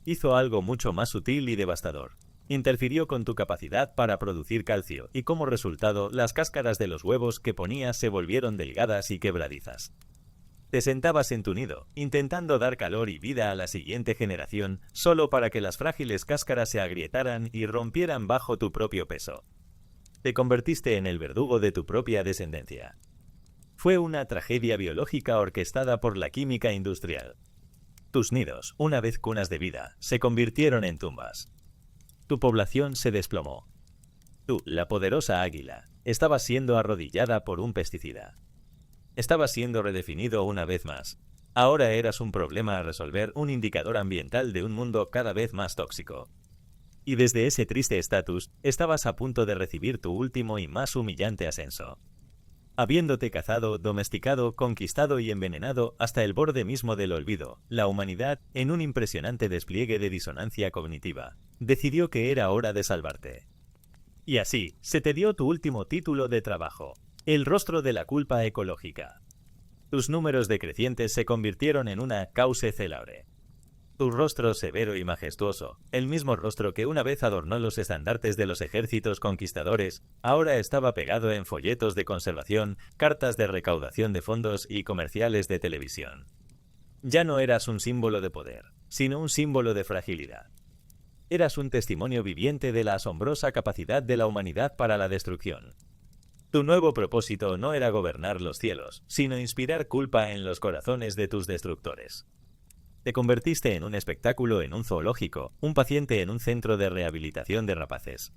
Hizo algo mucho más sutil y devastador. Interfirió con tu capacidad para producir calcio y como resultado, las cáscaras de los huevos que ponías se volvieron delgadas y quebradizas. Te sentabas en tu nido, intentando dar calor y vida a la siguiente generación, solo para que las frágiles cáscaras se agrietaran y rompieran bajo tu propio peso. Te convertiste en el verdugo de tu propia descendencia. Fue una tragedia biológica orquestada por la química industrial. Tus nidos, una vez cunas de vida, se convirtieron en tumbas. Tu población se desplomó. Tú, la poderosa águila, estabas siendo arrodillada por un pesticida. Estabas siendo redefinido una vez más. Ahora eras un problema a resolver, un indicador ambiental de un mundo cada vez más tóxico. Y desde ese triste estatus, estabas a punto de recibir tu último y más humillante ascenso. Habiéndote cazado, domesticado, conquistado y envenenado hasta el borde mismo del olvido, la humanidad, en un impresionante despliegue de disonancia cognitiva, decidió que era hora de salvarte. Y así, se te dio tu último título de trabajo. El rostro de la culpa ecológica. Tus números decrecientes se convirtieron en una causa célebre. Tu rostro severo y majestuoso, el mismo rostro que una vez adornó los estandartes de los ejércitos conquistadores, ahora estaba pegado en folletos de conservación, cartas de recaudación de fondos y comerciales de televisión. Ya no eras un símbolo de poder, sino un símbolo de fragilidad. Eras un testimonio viviente de la asombrosa capacidad de la humanidad para la destrucción. Tu nuevo propósito no era gobernar los cielos, sino inspirar culpa en los corazones de tus destructores. Te convertiste en un espectáculo en un zoológico, un paciente en un centro de rehabilitación de rapaces.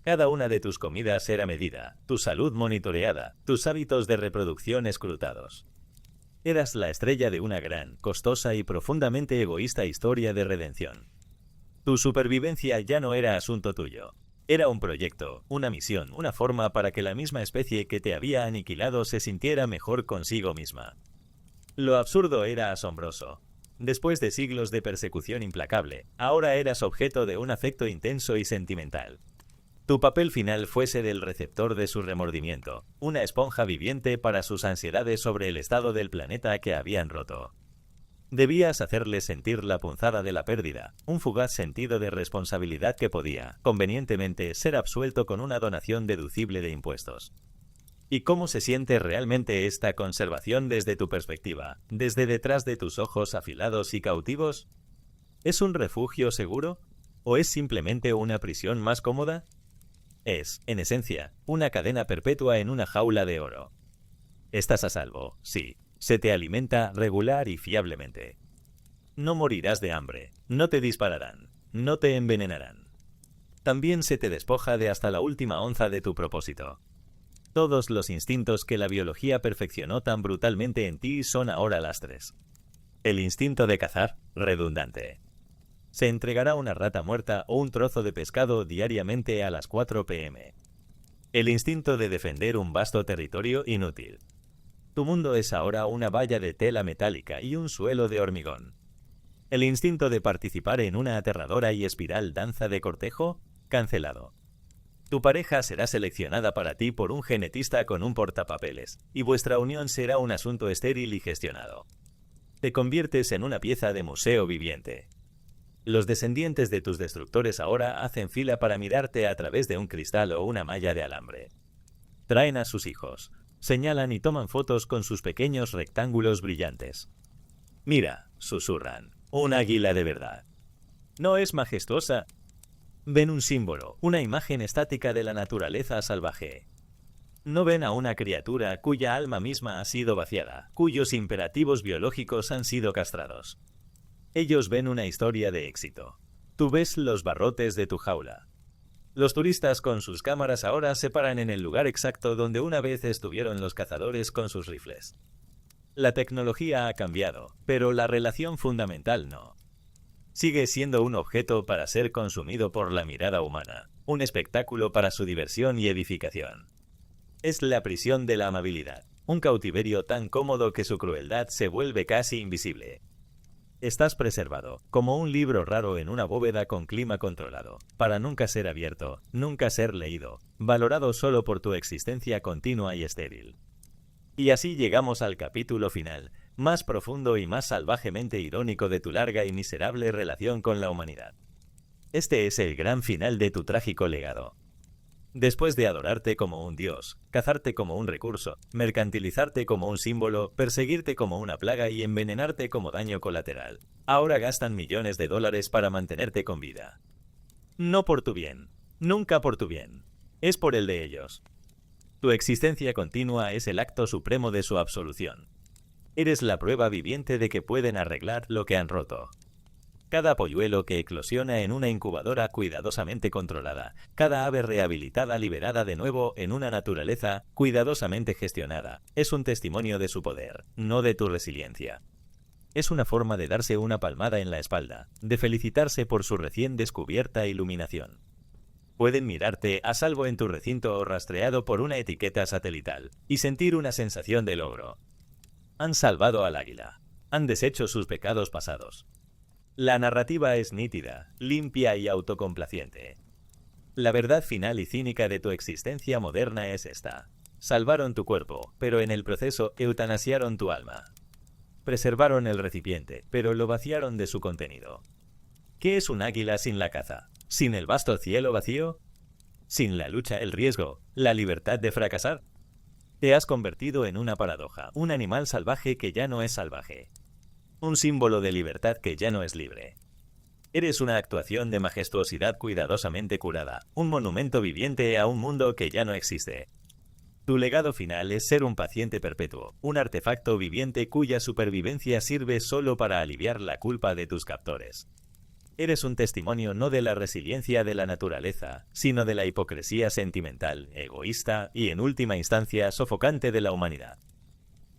Cada una de tus comidas era medida, tu salud monitoreada, tus hábitos de reproducción escrutados. Eras la estrella de una gran, costosa y profundamente egoísta historia de redención. Tu supervivencia ya no era asunto tuyo. Era un proyecto, una misión, una forma para que la misma especie que te había aniquilado se sintiera mejor consigo misma. Lo absurdo era asombroso. Después de siglos de persecución implacable, ahora eras objeto de un afecto intenso y sentimental. Tu papel final fue ser el receptor de su remordimiento, una esponja viviente para sus ansiedades sobre el estado del planeta que habían roto. Debías hacerle sentir la punzada de la pérdida, un fugaz sentido de responsabilidad que podía, convenientemente, ser absuelto con una donación deducible de impuestos. ¿Y cómo se siente realmente esta conservación desde tu perspectiva, desde detrás de tus ojos afilados y cautivos? ¿Es un refugio seguro? ¿O es simplemente una prisión más cómoda? Es, en esencia, una cadena perpetua en una jaula de oro. Estás a salvo, sí. Se te alimenta regular y fiablemente. No morirás de hambre, no te dispararán, no te envenenarán. También se te despoja de hasta la última onza de tu propósito. Todos los instintos que la biología perfeccionó tan brutalmente en ti son ahora lastres. El instinto de cazar, redundante. Se entregará una rata muerta o un trozo de pescado diariamente a las 4 p.m. El instinto de defender un vasto territorio inútil. Tu mundo es ahora una valla de tela metálica y un suelo de hormigón. El instinto de participar en una aterradora y espiral danza de cortejo, cancelado. Tu pareja será seleccionada para ti por un genetista con un portapapeles, y vuestra unión será un asunto estéril y gestionado. Te conviertes en una pieza de museo viviente. Los descendientes de tus destructores ahora hacen fila para mirarte a través de un cristal o una malla de alambre. Traen a sus hijos, señalan y toman fotos con sus pequeños rectángulos brillantes. Mira, susurran, un águila de verdad. ¿No es majestuosa? Ven un símbolo, una imagen estática de la naturaleza salvaje. No ven a una criatura cuya alma misma ha sido vaciada, cuyos imperativos biológicos han sido castrados. Ellos ven una historia de éxito. Tú ves los barrotes de tu jaula. Los turistas con sus cámaras ahora se paran en el lugar exacto donde una vez estuvieron los cazadores con sus rifles. La tecnología ha cambiado, pero la relación fundamental no. Sigue siendo un objeto para ser consumido por la mirada humana, un espectáculo para su diversión y edificación. Es la prisión de la amabilidad, un cautiverio tan cómodo que su crueldad se vuelve casi invisible. Estás preservado, como un libro raro en una bóveda con clima controlado, para nunca ser abierto, nunca ser leído, valorado solo por tu existencia continua y estéril. Y así llegamos al capítulo final, más profundo y más salvajemente irónico de tu larga y miserable relación con la humanidad. Este es el gran final de tu trágico legado. Después de adorarte como un dios, cazarte como un recurso, mercantilizarte como un símbolo, perseguirte como una plaga y envenenarte como daño colateral, ahora gastan millones de dólares para mantenerte con vida. No por tu bien, nunca por tu bien, es por el de ellos. Tu existencia continua es el acto supremo de su absolución. Eres la prueba viviente de que pueden arreglar lo que han roto. Cada polluelo que eclosiona en una incubadora cuidadosamente controlada, cada ave rehabilitada liberada de nuevo en una naturaleza cuidadosamente gestionada, es un testimonio de su poder, no de tu resiliencia. Es una forma de darse una palmada en la espalda, de felicitarse por su recién descubierta iluminación. Pueden mirarte a salvo en tu recinto o rastreado por una etiqueta satelital y sentir una sensación de logro. Han salvado al águila. Han deshecho sus pecados pasados. La narrativa es nítida, limpia y autocomplaciente. La verdad final y cínica de tu existencia moderna es esta. Salvaron tu cuerpo, pero en el proceso eutanasiaron tu alma. Preservaron el recipiente, pero lo vaciaron de su contenido. ¿Qué es un águila sin la caza? ¿Sin el vasto cielo vacío? ¿Sin la lucha, el riesgo, la libertad de fracasar? Te has convertido en una paradoja, un animal salvaje que ya no es salvaje. Un símbolo de libertad que ya no es libre. Eres una actuación de majestuosidad cuidadosamente curada, un monumento viviente a un mundo que ya no existe. Tu legado final es ser un paciente perpetuo, un artefacto viviente cuya supervivencia sirve solo para aliviar la culpa de tus captores. Eres un testimonio no de la resiliencia de la naturaleza, sino de la hipocresía sentimental, egoísta y, en última instancia, sofocante de la humanidad.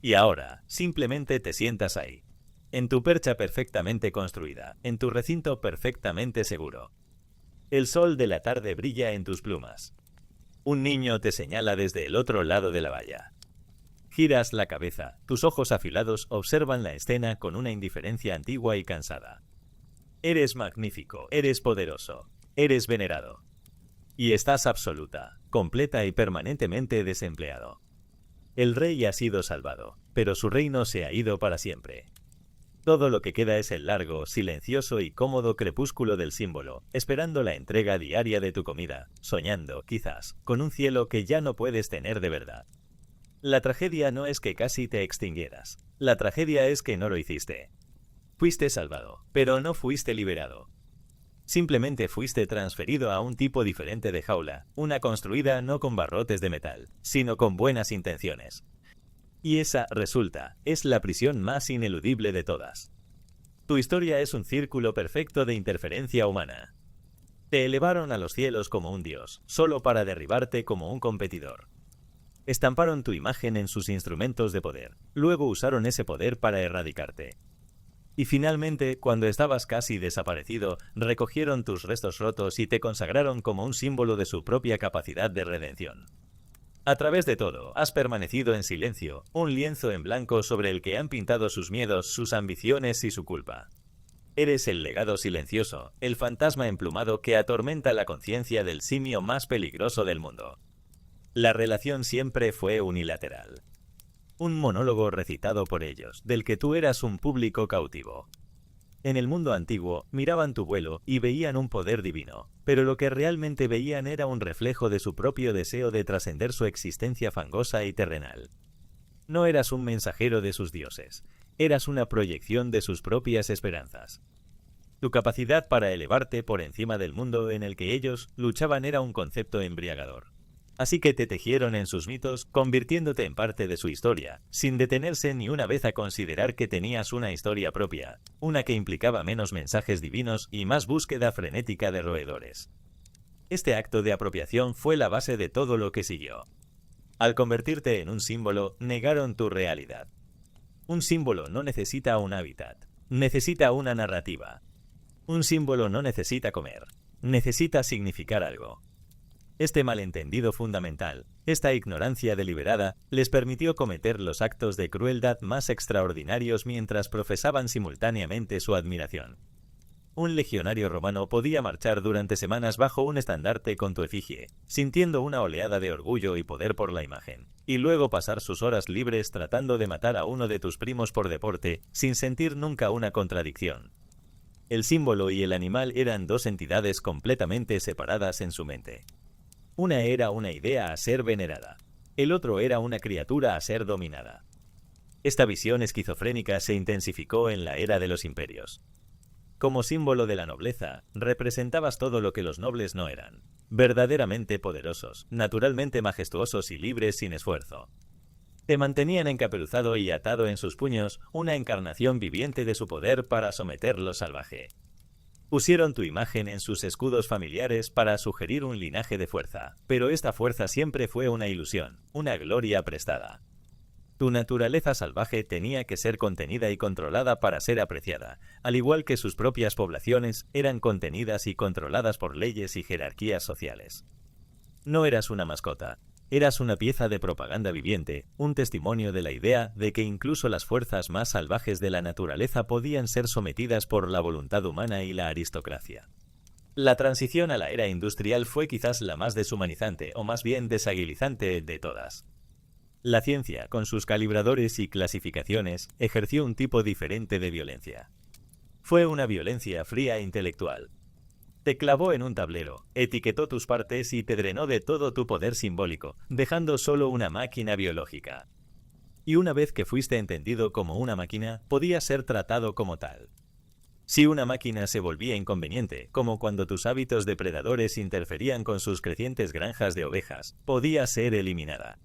Y ahora, simplemente te sientas ahí, en tu percha perfectamente construida, en tu recinto perfectamente seguro. El sol de la tarde brilla en tus plumas. Un niño te señala desde el otro lado de la valla. Giras la cabeza, tus ojos afilados observan la escena con una indiferencia antigua y cansada. Eres magnífico, eres poderoso, eres venerado. Y estás absoluta, completa y permanentemente desempleado. El rey ha sido salvado, pero su reino se ha ido para siempre. Todo lo que queda es el largo, silencioso y cómodo crepúsculo del símbolo, esperando la entrega diaria de tu comida, soñando, quizás, con un cielo que ya no puedes tener de verdad. La tragedia no es que casi te extinguieras. La tragedia es que no lo hiciste. Fuiste salvado, pero no fuiste liberado. Simplemente fuiste transferido a un tipo diferente de jaula, una construida no con barrotes de metal, sino con buenas intenciones. Y esa, resulta, es la prisión más ineludible de todas. Tu historia es un círculo perfecto de interferencia humana. Te elevaron a los cielos como un dios, solo para derribarte como un competidor. Estamparon tu imagen en sus instrumentos de poder, luego usaron ese poder para erradicarte. Y finalmente, cuando estabas casi desaparecido, recogieron tus restos rotos y te consagraron como un símbolo de su propia capacidad de redención. A través de todo, has permanecido en silencio, un lienzo en blanco sobre el que han pintado sus miedos, sus ambiciones y su culpa. Eres el legado silencioso, el fantasma emplumado que atormenta la conciencia del simio más peligroso del mundo. La relación siempre fue unilateral. Un monólogo recitado por ellos, del que tú eras un público cautivo. En el mundo antiguo, miraban tu vuelo y veían un poder divino, pero lo que realmente veían era un reflejo de su propio deseo de trascender su existencia fangosa y terrenal. No eras un mensajero de sus dioses, eras una proyección de sus propias esperanzas. Tu capacidad para elevarte por encima del mundo en el que ellos luchaban era un concepto embriagador. Así que te tejieron en sus mitos, convirtiéndote en parte de su historia, sin detenerse ni una vez a considerar que tenías una historia propia, una que implicaba menos mensajes divinos y más búsqueda frenética de roedores. Este acto de apropiación fue la base de todo lo que siguió. Al convertirte en un símbolo, negaron tu realidad. Un símbolo no necesita un hábitat, necesita una narrativa. Un símbolo no necesita comer, necesita significar algo. Este malentendido fundamental, esta ignorancia deliberada, les permitió cometer los actos de crueldad más extraordinarios mientras profesaban simultáneamente su admiración. Un legionario romano podía marchar durante semanas bajo un estandarte con tu efigie, sintiendo una oleada de orgullo y poder por la imagen, y luego pasar sus horas libres tratando de matar a uno de tus primos por deporte, sin sentir nunca una contradicción. El símbolo y el animal eran dos entidades completamente separadas en su mente. Una era una idea a ser venerada, el otro era una criatura a ser dominada. Esta visión esquizofrénica se intensificó en la era de los imperios. Como símbolo de la nobleza, representabas todo lo que los nobles no eran, verdaderamente poderosos, naturalmente majestuosos y libres sin esfuerzo. Te mantenían encapeluzado y atado en sus puños, una encarnación viviente de su poder para someterlo salvaje. Pusieron tu imagen en sus escudos familiares para sugerir un linaje de fuerza, pero esta fuerza siempre fue una ilusión, una gloria prestada. Tu naturaleza salvaje tenía que ser contenida y controlada para ser apreciada, al igual que sus propias poblaciones eran contenidas y controladas por leyes y jerarquías sociales. No eras una mascota. Eras una pieza de propaganda viviente, un testimonio de la idea de que incluso las fuerzas más salvajes de la naturaleza podían ser sometidas por la voluntad humana y la aristocracia. La transición a la era industrial fue quizás la más deshumanizante, o más bien desaguilizante de todas. La ciencia, con sus calibradores y clasificaciones, ejerció un tipo diferente de violencia. Fue una violencia fría e intelectual. Te clavó en un tablero, etiquetó tus partes y te drenó de todo tu poder simbólico, dejando solo una máquina biológica. Y una vez que fuiste entendido como una máquina, podías ser tratado como tal. Si una máquina se volvía inconveniente, como cuando tus hábitos depredadores interferían con sus crecientes granjas de ovejas, podía ser eliminada.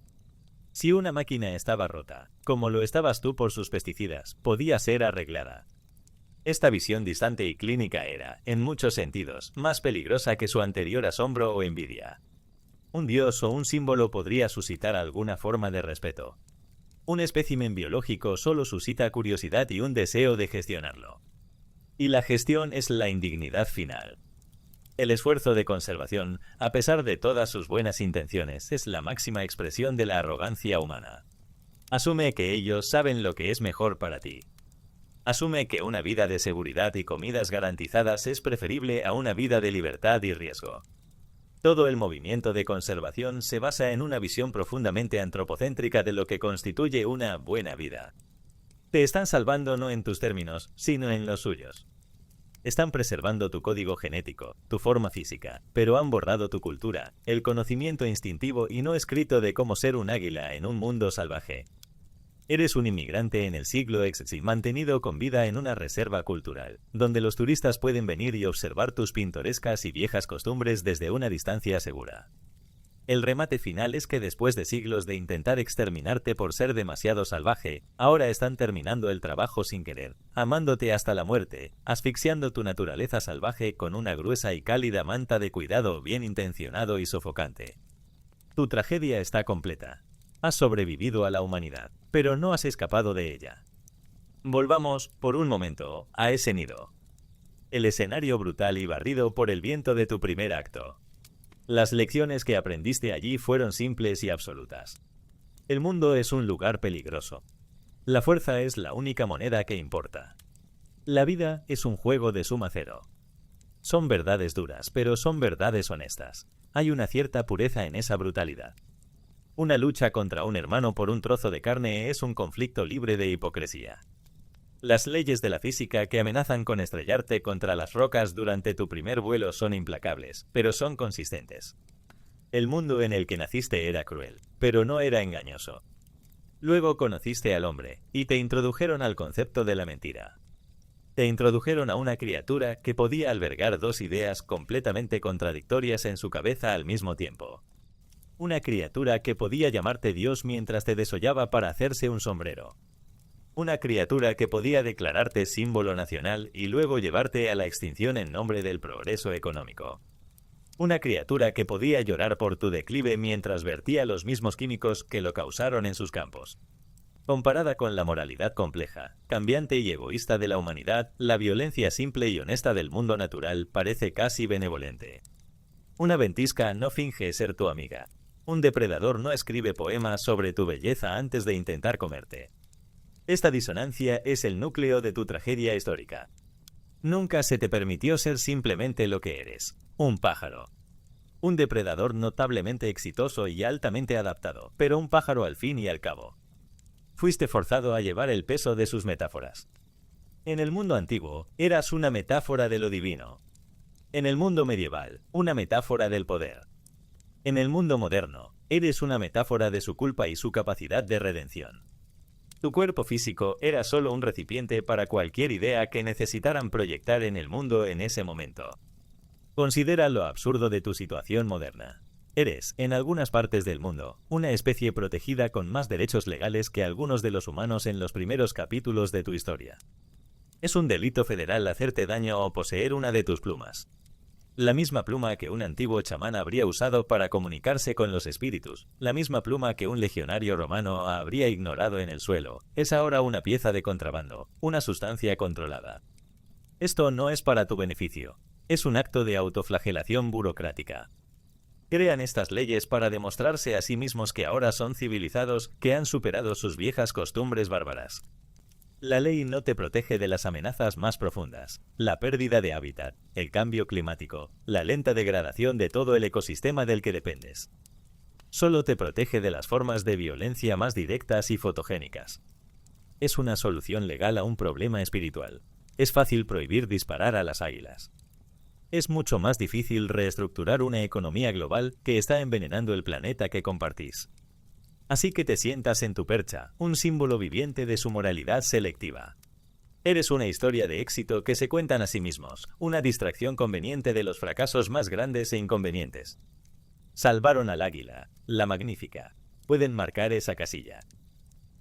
Si una máquina estaba rota, como lo estabas tú por sus pesticidas, podía ser arreglada. Esta visión distante y clínica era, en muchos sentidos, más peligrosa que su anterior asombro o envidia. Un dios o un símbolo podría suscitar alguna forma de respeto. Un espécimen biológico solo suscita curiosidad y un deseo de gestionarlo. Y la gestión es la indignidad final. El esfuerzo de conservación, a pesar de todas sus buenas intenciones, es la máxima expresión de la arrogancia humana. Asume que ellos saben lo que es mejor para ti. Asume que una vida de seguridad y comidas garantizadas es preferible a una vida de libertad y riesgo. Todo el movimiento de conservación se basa en una visión profundamente antropocéntrica de lo que constituye una buena vida. Te están salvando no en tus términos, sino en los suyos. Están preservando tu código genético, tu forma física, pero han borrado tu cultura, el conocimiento instintivo y no escrito de cómo ser un águila en un mundo salvaje. Eres un inmigrante en el siglo XX mantenido con vida en una reserva cultural, donde los turistas pueden venir y observar tus pintorescas y viejas costumbres desde una distancia segura. El remate final es que después de siglos de intentar exterminarte por ser demasiado salvaje, ahora están terminando el trabajo sin querer, amándote hasta la muerte, asfixiando tu naturaleza salvaje con una gruesa y cálida manta de cuidado bien intencionado y sofocante. Tu tragedia está completa. Has sobrevivido a la humanidad, pero no has escapado de ella. Volvamos, por un momento, a ese nido. El escenario brutal y barrido por el viento de tu primer acto. Las lecciones que aprendiste allí fueron simples y absolutas. El mundo es un lugar peligroso. La fuerza es la única moneda que importa. La vida es un juego de suma cero. Son verdades duras, pero son verdades honestas. Hay una cierta pureza en esa brutalidad. Una lucha contra un hermano por un trozo de carne es un conflicto libre de hipocresía. Las leyes de la física que amenazan con estrellarte contra las rocas durante tu primer vuelo son implacables, pero son consistentes. El mundo en el que naciste era cruel, pero no era engañoso. Luego conociste al hombre, y te introdujeron al concepto de la mentira. Te introdujeron a una criatura que podía albergar dos ideas completamente contradictorias en su cabeza al mismo tiempo. Una criatura que podía llamarte Dios mientras te desollaba para hacerse un sombrero. Una criatura que podía declararte símbolo nacional y luego llevarte a la extinción en nombre del progreso económico. Una criatura que podía llorar por tu declive mientras vertía los mismos químicos que lo causaron en sus campos. Comparada con la moralidad compleja, cambiante y egoísta de la humanidad, la violencia simple y honesta del mundo natural parece casi benevolente. Una ventisca no finge ser tu amiga. Un depredador no escribe poemas sobre tu belleza antes de intentar comerte. Esta disonancia es el núcleo de tu tragedia histórica. Nunca se te permitió ser simplemente lo que eres, un pájaro. Un depredador notablemente exitoso y altamente adaptado, pero un pájaro al fin y al cabo. Fuiste forzado a llevar el peso de sus metáforas. En el mundo antiguo, eras una metáfora de lo divino. En el mundo medieval, una metáfora del poder. En el mundo moderno, eres una metáfora de su culpa y su capacidad de redención. Tu cuerpo físico era solo un recipiente para cualquier idea que necesitaran proyectar en el mundo en ese momento. Considera lo absurdo de tu situación moderna. Eres, en algunas partes del mundo, una especie protegida con más derechos legales que algunos de los humanos en los primeros capítulos de tu historia. Es un delito federal hacerte daño o poseer una de tus plumas. La misma pluma que un antiguo chamán habría usado para comunicarse con los espíritus, la misma pluma que un legionario romano habría ignorado en el suelo, es ahora una pieza de contrabando, una sustancia controlada. Esto no es para tu beneficio, es un acto de autoflagelación burocrática. Crean estas leyes para demostrarse a sí mismos que ahora son civilizados, que han superado sus viejas costumbres bárbaras. La ley no te protege de las amenazas más profundas, la pérdida de hábitat, el cambio climático, la lenta degradación de todo el ecosistema del que dependes. Solo te protege de las formas de violencia más directas y fotogénicas. Es una solución legal a un problema espiritual. Es fácil prohibir disparar a las águilas. Es mucho más difícil reestructurar una economía global que está envenenando el planeta que compartís. Así que te sientas en tu percha, un símbolo viviente de su moralidad selectiva. Eres una historia de éxito que se cuentan a sí mismos, una distracción conveniente de los fracasos más grandes e inconvenientes. Salvaron al águila, la magnífica. Pueden marcar esa casilla.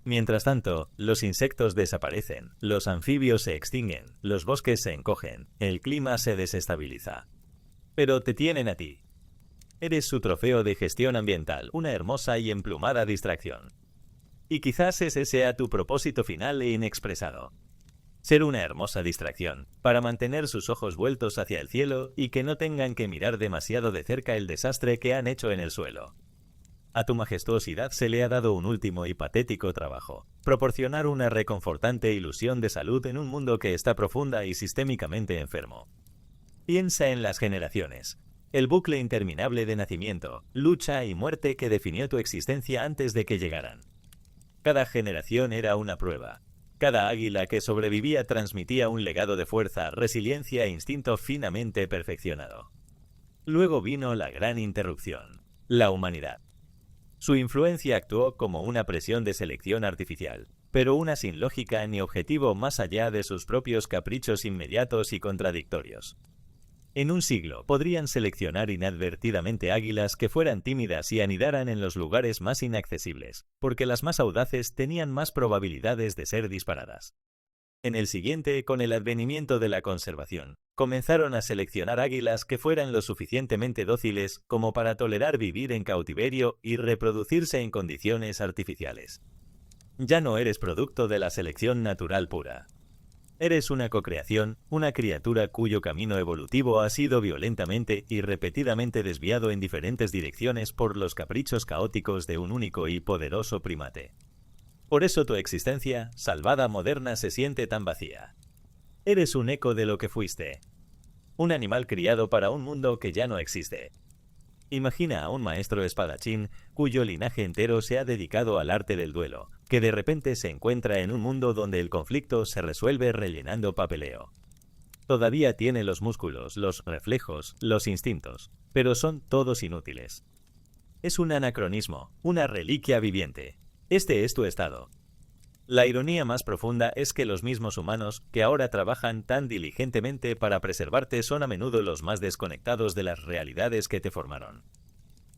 Mientras tanto, los insectos desaparecen, los anfibios se extinguen, los bosques se encogen, el clima se desestabiliza. Pero te tienen a ti. Eres su trofeo de gestión ambiental, una hermosa y emplumada distracción. Y quizás ese sea tu propósito final e inexpresado. Ser una hermosa distracción, para mantener sus ojos vueltos hacia el cielo y que no tengan que mirar demasiado de cerca el desastre que han hecho en el suelo. A tu majestuosidad se le ha dado un último y patético trabajo: proporcionar una reconfortante ilusión de salud en un mundo que está profunda y sistémicamente enfermo. Piensa en las generaciones. El bucle interminable de nacimiento, lucha y muerte que definió tu existencia antes de que llegaran. Cada generación era una prueba. Cada águila que sobrevivía transmitía un legado de fuerza, resiliencia e instinto finamente perfeccionado. Luego vino la gran interrupción: la humanidad. Su influencia actuó como una presión de selección artificial, pero una sin lógica ni objetivo más allá de sus propios caprichos inmediatos y contradictorios. En un siglo podrían seleccionar inadvertidamente águilas que fueran tímidas y anidaran en los lugares más inaccesibles, porque las más audaces tenían más probabilidades de ser disparadas. En el siguiente, con el advenimiento de la conservación, comenzaron a seleccionar águilas que fueran lo suficientemente dóciles como para tolerar vivir en cautiverio y reproducirse en condiciones artificiales. Ya no eres producto de la selección natural pura. Eres una cocreación, una criatura cuyo camino evolutivo ha sido violentamente y repetidamente desviado en diferentes direcciones por los caprichos caóticos de un único y poderoso primate. Por eso tu existencia, salvada moderna, se siente tan vacía. Eres un eco de lo que fuiste. Un animal criado para un mundo que ya no existe. Imagina a un maestro espadachín cuyo linaje entero se ha dedicado al arte del duelo, que de repente se encuentra en un mundo donde el conflicto se resuelve rellenando papeleo. Todavía tiene los músculos, los reflejos, los instintos, pero son todos inútiles. Es un anacronismo, una reliquia viviente. Este es tu estado. La ironía más profunda es que los mismos humanos que ahora trabajan tan diligentemente para preservarte son a menudo los más desconectados de las realidades que te formaron.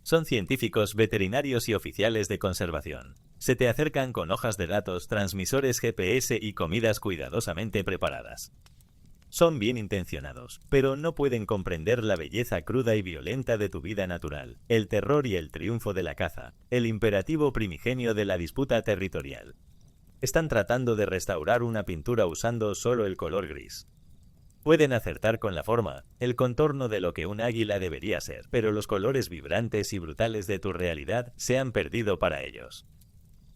Son científicos, veterinarios y oficiales de conservación. Se te acercan con hojas de datos, transmisores GPS y comidas cuidadosamente preparadas. Son bien intencionados, pero no pueden comprender la belleza cruda y violenta de tu vida natural, el terror y el triunfo de la caza, el imperativo primigenio de la disputa territorial. Están tratando de restaurar una pintura usando solo el color gris. Pueden acertar con la forma, el contorno de lo que un águila debería ser, pero los colores vibrantes y brutales de tu realidad se han perdido para ellos.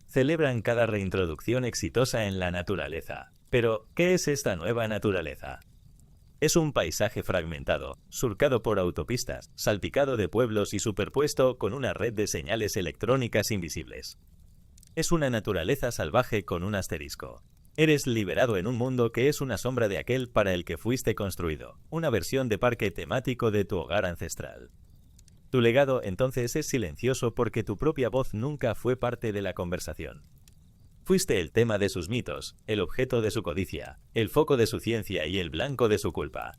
Celebran cada reintroducción exitosa en la naturaleza. Pero, ¿qué es esta nueva naturaleza? Es un paisaje fragmentado, surcado por autopistas, salpicado de pueblos y superpuesto con una red de señales electrónicas invisibles. Es una naturaleza salvaje con un asterisco. Eres liberado en un mundo que es una sombra de aquel para el que fuiste construido, una versión de parque temático de tu hogar ancestral. Tu legado entonces es silencioso porque tu propia voz nunca fue parte de la conversación. Fuiste el tema de sus mitos, el objeto de su codicia, el foco de su ciencia y el blanco de su culpa.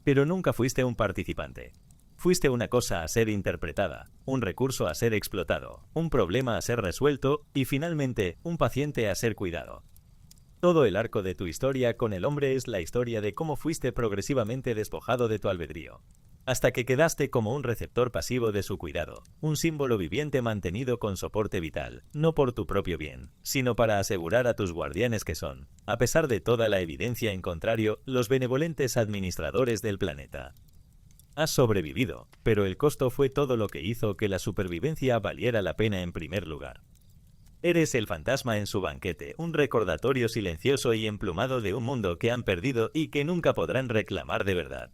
Pero nunca fuiste un participante. Fuiste una cosa a ser interpretada, un recurso a ser explotado, un problema a ser resuelto y finalmente un paciente a ser cuidado. Todo el arco de tu historia con el hombre es la historia de cómo fuiste progresivamente despojado de tu albedrío, hasta que quedaste como un receptor pasivo de su cuidado, un símbolo viviente mantenido con soporte vital, no por tu propio bien, sino para asegurar a tus guardianes que son, a pesar de toda la evidencia en contrario, los benevolentes administradores del planeta. Has sobrevivido, pero el costo fue todo lo que hizo que la supervivencia valiera la pena en primer lugar. Eres el fantasma en su banquete, un recordatorio silencioso y emplumado de un mundo que han perdido y que nunca podrán reclamar de verdad.